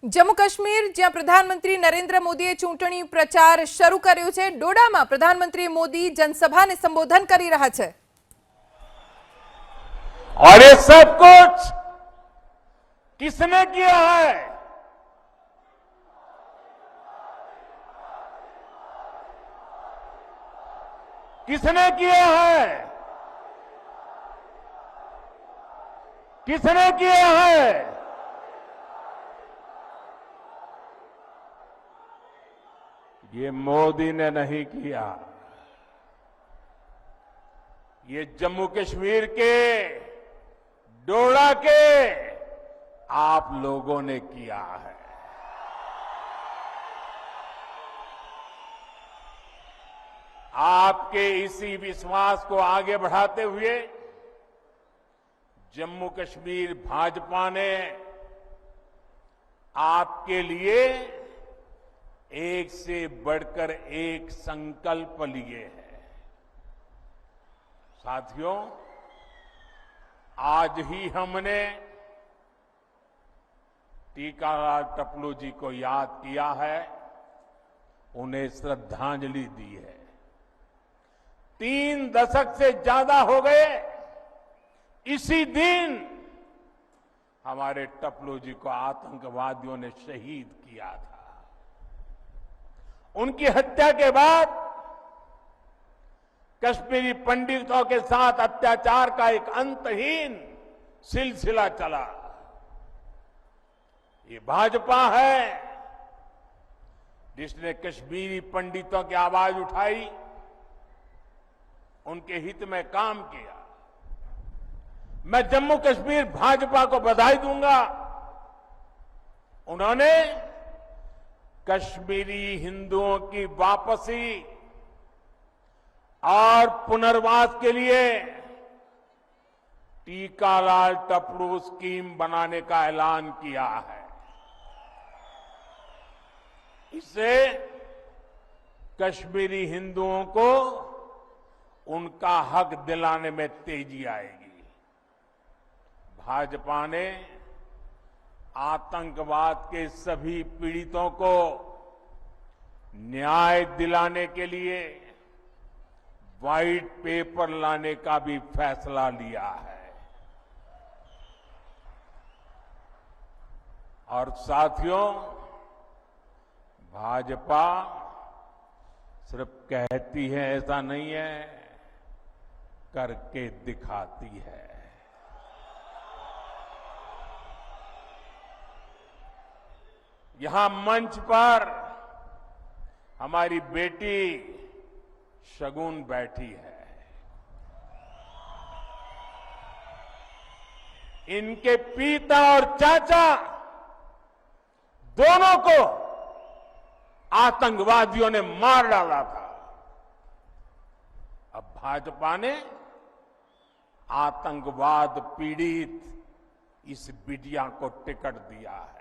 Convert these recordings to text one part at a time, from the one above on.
જમ્મુ કાશ્મીર, જ્યાં પ્રધાનમંત્રી નરેન્દ્ર મોદીએ ચૂંટણી પ્રચાર શરૂ કર્યો છે, ડોડામાં પ્રધાનમંત્રી મોદી જનસભાને સંબોધન કરી રહ્યા છે। और ये सब कुछ किसने किया है? किसने किया है? किसने किया है? ये मोदी ने नहीं किया, ये जम्मू कश्मीर के डोडा के आप लोगों ने किया है। आपके इसी विश्वास को आगे बढ़ाते हुए जम्मू कश्मीर भाजपा ने आपके लिए एक से बढ़कर एक संकल्प लिए हैं। साथियों, आज ही हमने टीकालाल टपलू जी को याद किया है, उन्हें श्रद्धांजलि दी है। 3 दशक से ज्यादा हो गए, इसी दिन हमारे टपलू जी को आतंकवादियों ने शहीद किया था। उनकी हत्या के बाद कश्मीरी पंडितों के साथ अत्याचार का एक अंतहीन सिलसिला चला। ये भाजपा है जिसने कश्मीरी पंडितों की आवाज उठाई, उनके हित में काम किया। मैं जम्मू कश्मीर भाजपा को बधाई दूंगा। उन्होंने कश्मीरी हिंदुओं की वापसी और पुनर्वास के लिए टीकालाल टपलू स्कीम बनाने का ऐलान किया है। इससे कश्मीरी हिंदुओं को उनका हक दिलाने में तेजी आएगी। भाजपा ने आतंकवाद के सभी पीड़ितों को न्याय दिलाने के लिए व्हाइट पेपर लाने का भी फैसला लिया है। और साथियों, भाजपा सिर्फ कहती है ऐसा नहीं है, करके दिखाती है। यहां मंच पर हमारी बेटी शगुन बैठी है। इनके पिता और चाचा दोनों को आतंकवादियों ने मार डाला था। अब भाजपा ने आतंकवाद पीड़ित इस बिटिया को टिकट दिया है।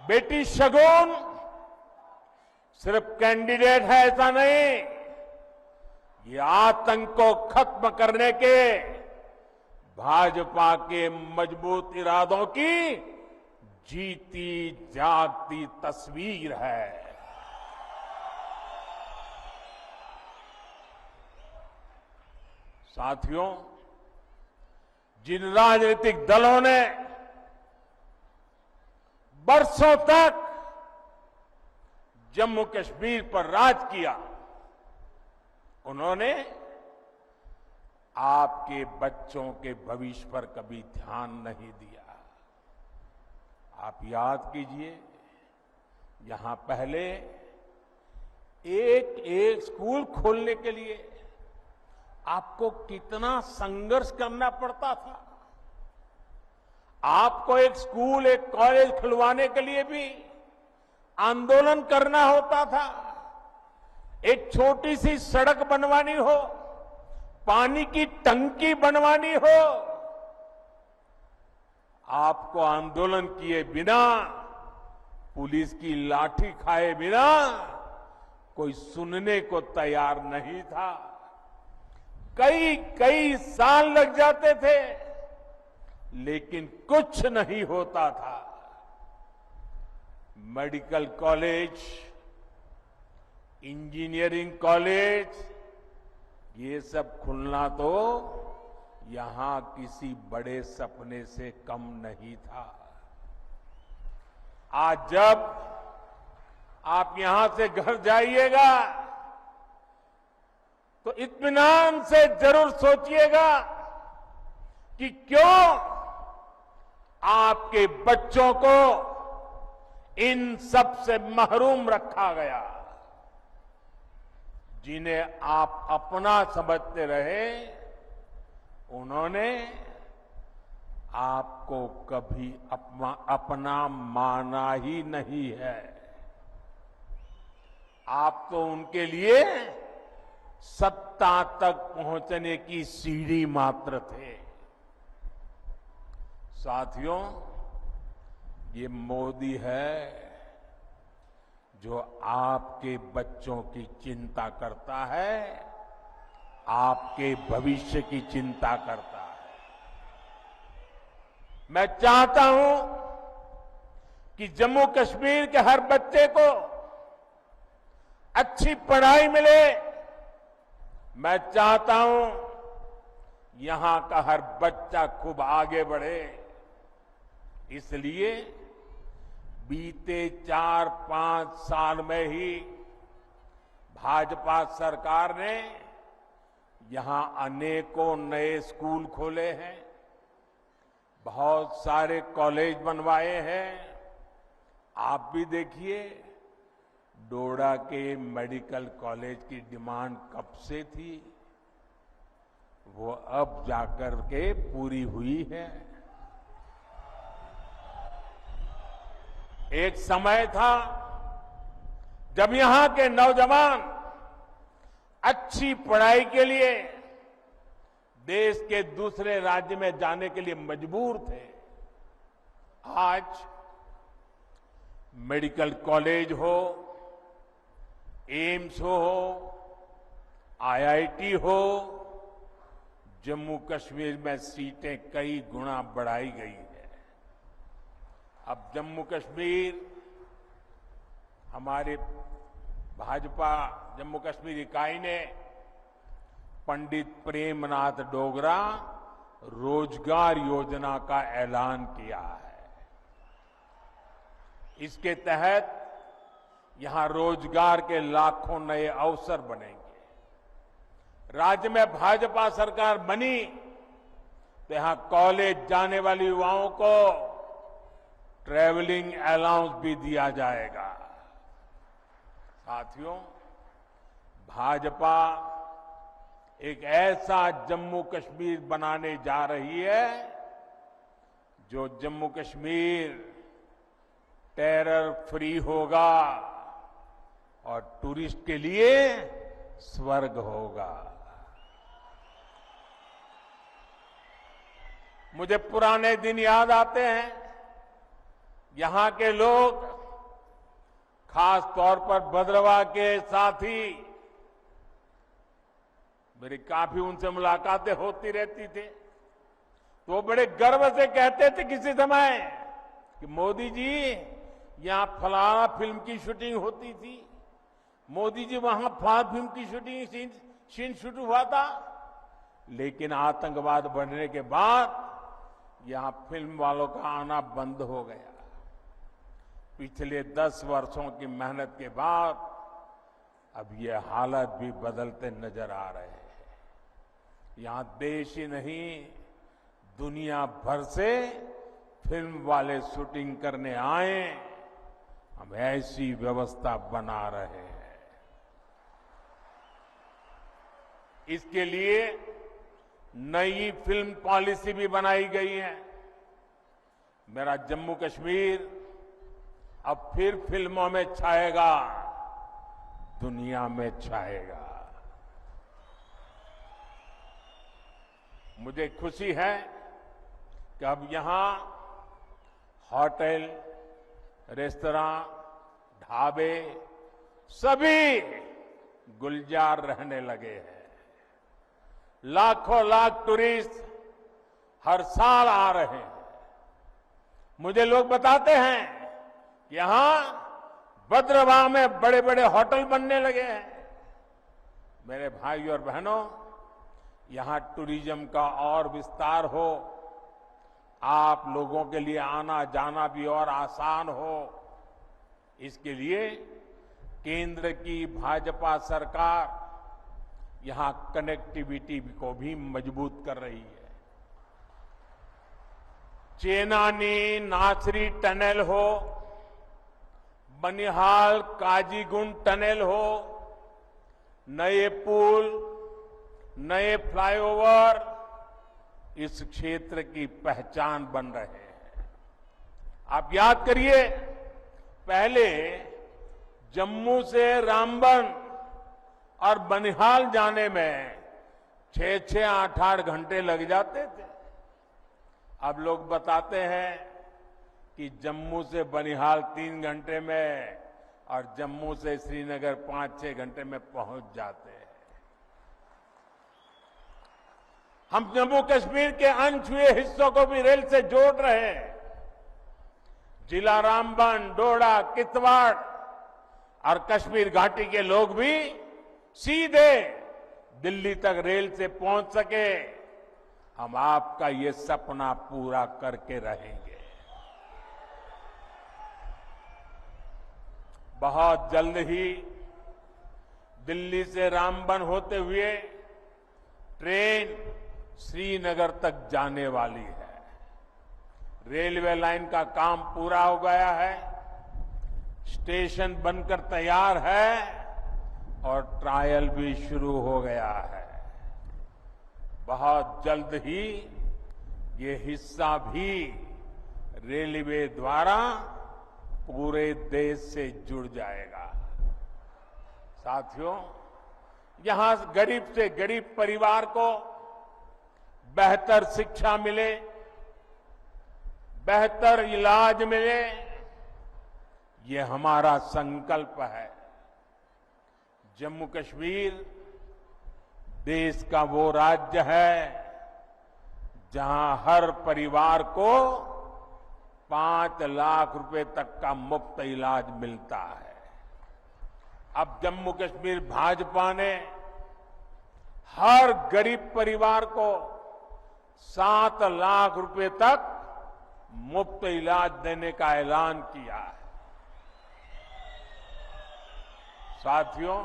बेटी शगुन सिर्फ कैंडिडेट है ऐसा नहीं, ये आतंक को खत्म करने के भाजपा के मजबूत इरादों की जीती जागती तस्वीर है। साथियों, जिन राजनीतिक दलों ने बरसों तक जम्मू कश्मीर पर राज किया, उन्होंने आपके बच्चों के भविष्य पर कभी ध्यान नहीं दिया। आप याद कीजिए, यहां पहले एक एक स्कूल खोलने के लिए आपको कितना संघर्ष करना पड़ता था। आपको एक स्कूल, एक कॉलेज खुलवाने के लिए भी आंदोलन करना होता था। एक छोटी सी सड़क बनवानी हो, पानी की टंकी बनवानी हो, आपको आंदोलन किए बिना, पुलिस की लाठी खाए बिना कोई सुनने को तैयार नहीं था। कई कई साल लग जाते थे, लेकिन कुछ नहीं होता था। मेडिकल कॉलेज, इंजीनियरिंग कॉलेज, ये सब खुलना तो यहां किसी बड़े सपने से कम नहीं था। आज जब आप यहां से घर जाइएगा तो इत्मीनान से जरूर सोचिएगा कि क्यों आपके बच्चों को इन सब से महरूम रखा गया। जिन्हें आप अपना समझते रहे, उन्होंने आपको कभी अपना माना ही नहीं है। आप तो उनके लिए सत्ता तक पहुंचने की सीढ़ी मात्र थे। साथियों, ये मोदी है जो आपके बच्चों की चिंता करता है, आपके भविष्य की चिंता करता है। मैं चाहता हूं कि जम्मू कश्मीर के हर बच्चे को अच्छी पढ़ाई मिले। मैं चाहता हूं यहां का हर बच्चा खूब आगे बढ़े। इसलिए बीते 4-5 साल में ही भाजपा सरकार ने यहां अनेकों नए स्कूल खोले हैं, बहुत सारे कॉलेज बनवाए हैं। आप भी देखिए, डोडा के मेडिकल कॉलेज की डिमांड कब से थी, वो अब जाकर के पूरी हुई है। एक समय था जब यहां के नौजवान अच्छी पढ़ाई के लिए देश के दूसरे राज्य में जाने के लिए मजबूर थे। आज मेडिकल कॉलेज हो, एम्स हो, आईआईटी हो, जम्मू कश्मीर में सीटें कई गुना बढ़ाई गई है। अब जम्मू कश्मीर, हमारे भाजपा जम्मू कश्मीर इकाई ने पंडित प्रेमनाथ डोगरा रोजगार योजना का ऐलान किया है। इसके तहत यहां रोजगार के लाखों नए अवसर बनेंगे। राज्य में भाजपा सरकार बनी तो यहां कॉलेज जाने वाले युवाओं को ट्रैवलिंग अलाउंस भी दिया जाएगा। साथियों, भाजपा एक ऐसा जम्मू कश्मीर बनाने जा रही है जो जम्मू कश्मीर टेरर फ्री होगा और टूरिस्ट के लिए स्वर्ग होगा। मुझे पुराने दिन याद आते हैं। यहां के लोग, खास तौर पर भद्रवाह के साथी, मेरी काफी उनसे मुलाकातें होती रहती थी, तो वो बड़े गर्व से कहते थे किसी समय कि मोदी जी, यहां फलाना फिल्म की शूटिंग होती थी, मोदी जी वहां फलाना फिल्म की शूटिंग सीन शूट हुआ था। लेकिन आतंकवाद बढ़ने के बाद यहां फिल्म वालों का आना बंद हो गया। पिछले 10 वर्षों की मेहनत के बाद अब ये हालत भी बदलते नजर आ रहे हैं। यहां देश ही नहीं, दुनिया भर से फिल्म वाले शूटिंग करने आए। हम ऐसी व्यवस्था बना रहे हैं। इसके लिए नई फिल्म पॉलिसी भी बनाई गई है। मेरा जम्मू कश्मीर अब फिर फिल्मों में छाएगा, दुनिया में छाएगा। मुझे खुशी है कि अब यहां होटल, रेस्तरां, ढाबे सभी गुलजार रहने लगे हैं। लाखों लाख टूरिस्ट हर साल आ रहे हैं। मुझे लोग बताते हैं कि यहां भद्रवाह में बड़े बड़े होटल बनने लगे हैं। मेरे भाई और बहनों, यहां टूरिज्म का और विस्तार हो, आप लोगों के लिए आना जाना भी और आसान हो, इसके लिए केंद्र की भाजपा सरकार यहां कनेक्टिविटी को भी मजबूत कर रही है। चेनानी नासरी टनल हो, बनिहाल काजीगुंड टनल हो, नए पुल, नए फ्लाईओवर इस क्षेत्र की पहचान बन रहे हैं। आप याद करिए, पहले जम्मू से रामबन और बनिहाल जाने में 6-6, 8-8 घंटे लग जाते थे। अब लोग बताते हैं कि जम्मू से बनिहाल 3 घंटे में और जम्मू से श्रीनगर 5-6 घंटे में पहुंच जाते हैं। हम जम्मू कश्मीर के अनछुए हिस्सों को भी रेल से जोड़ रहे हैं। जिला रामबन, डोडा, किश्तवाड़ और कश्मीर घाटी के लोग भी सीधे दिल्ली तक रेल से पहुंच सके। हम आपका ये सपना पूरा करके रहेंगे। बहुत जल्द ही दिल्ली से रामबन होते हुए ट्रेन श्रीनगर तक जाने वाली है। रेलवे लाइन का काम पूरा हो गया है, स्टेशन बनकर तैयार है और ट्रायल भी शुरू हो गया है। बहुत जल्द ही ये हिस्सा भी रेलवे द्वारा पूरे देश से जुड़ जाएगा। साथियों, यहां गरीब से गरीब परिवार को बेहतर शिक्षा मिले, बेहतर इलाज मिले, ये हमारा संकल्प है। जम्मू कश्मीर देश का वो राज्य है जहां हर परिवार को 5 लाख रुपए तक का मुफ्त इलाज मिलता है। अब जम्मू कश्मीर भाजपा ने हर गरीब परिवार को 7 लाख रुपए तक मुफ्त इलाज देने का ऐलान किया है। साथियों,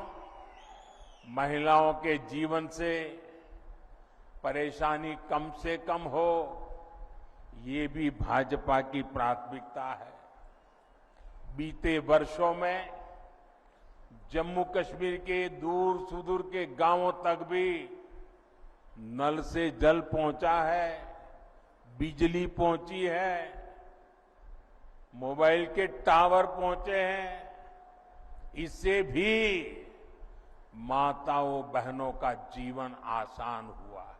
महिलाओं के जीवन से परेशानी कम से कम हो, ये भी भाजपा की प्राथमिकता है। बीते वर्षों में जम्मू कश्मीर के दूर सुदूर के गांवों तक भी नल से जल पहुंचा है, बिजली पहुंची है, मोबाइल के टावर पहुंचे हैं। इससे भी माताओं बहनों का जीवन आसान हुआ है।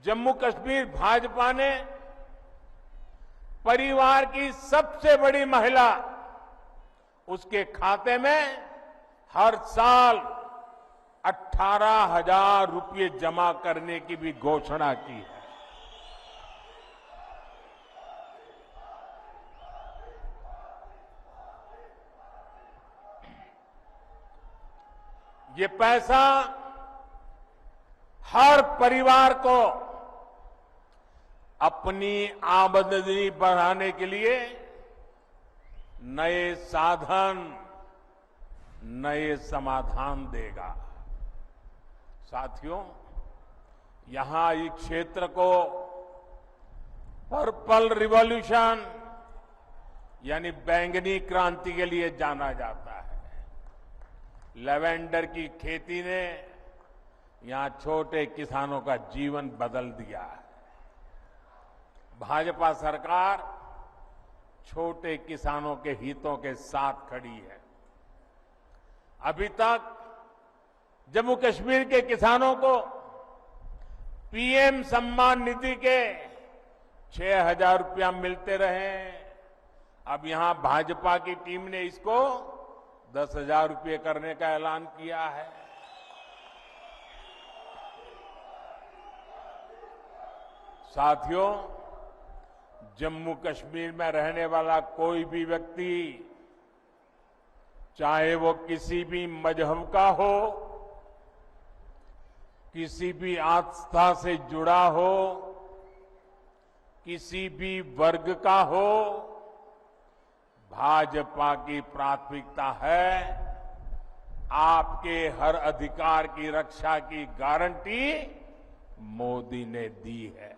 जम्मू कश्मीर भाजपा ने परिवार की सबसे बड़ी महिला, उसके खाते में हर साल 18,000 रुपये जमा करने की भी घोषणा की है। ये पैसा हर परिवार को अपनी आमदनी बढ़ाने के लिए नए साधन, नए समाधान देगा। साथियों, यहां इस क्षेत्र को पर्पल रिवॉल्यूशन यानी बैंगनी क्रांति के लिए जाना जाता है। लेवेंडर की खेती ने यहां छोटे किसानों का जीवन बदल दिया है। भाजपा सरकार छोटे किसानों के हितों के साथ खड़ी है। अभी तक जम्मू कश्मीर के किसानों को पीएम सम्मान निधि के 6,000 रुपया मिलते रहे। अब यहां भाजपा की टीम ने इसको 10,000 रुपये करने का ऐलान किया है। साथियों, जम्मू कश्मीर में रहने वाला कोई भी व्यक्ति, चाहे वो किसी भी मजहब का हो, किसी भी आस्था से जुड़ा हो, किसी भी वर्ग का हो, भाजपा की प्राथमिकता है आपके हर अधिकार की रक्षा की गारंटी मोदी ने दी है।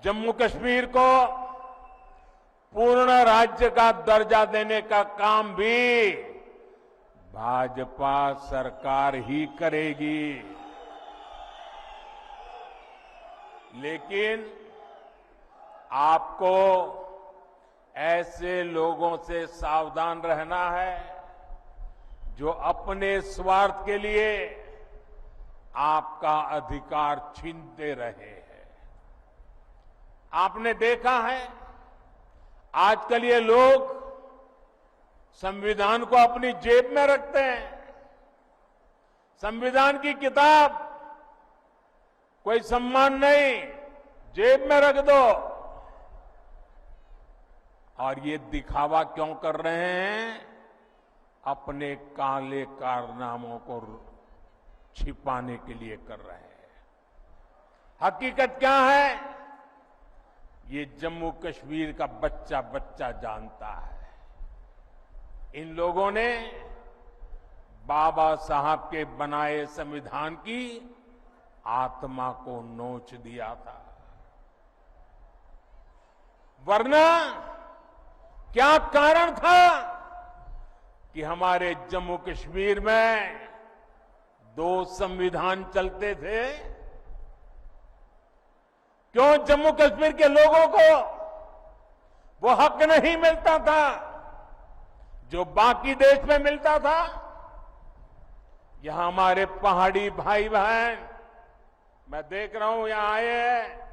जम्मू कश्मीर को पूर्ण राज्य का दर्जा देने का काम भी भाजपा सरकार ही करेगी। लेकिन आपको ऐसे लोगों से सावधान रहना है जो अपने स्वार्थ के लिए आपका अधिकार छीनते रहे हैं। आपने देखा है आजकल ये लोग संविधान को अपनी जेब में रखते हैं। संविधान की किताब कोई सम्मान नहीं, जेब में रख दो। और ये दिखावा क्यों कर रहे हैं? अपने काले कारनामों को छिपाने के लिए कर रहे हैं। हकीकत क्या है? ये जम्मू कश्मीर का बच्चा बच्चा जानता है। इन लोगों ने बाबा साहब के बनाए संविधान की आत्मा को नोच दिया था। वरना क्या कारण था कि हमारे जम्मू कश्मीर में 2 संविधान चलते थे? क्यों जम्मू कश्मीर के लोगों को वो हक नहीं मिलता था जो बाकी देश में मिलता था? यहां हमारे पहाड़ी भाई बहन, मैं देख रहा हूं यहां आए हैं,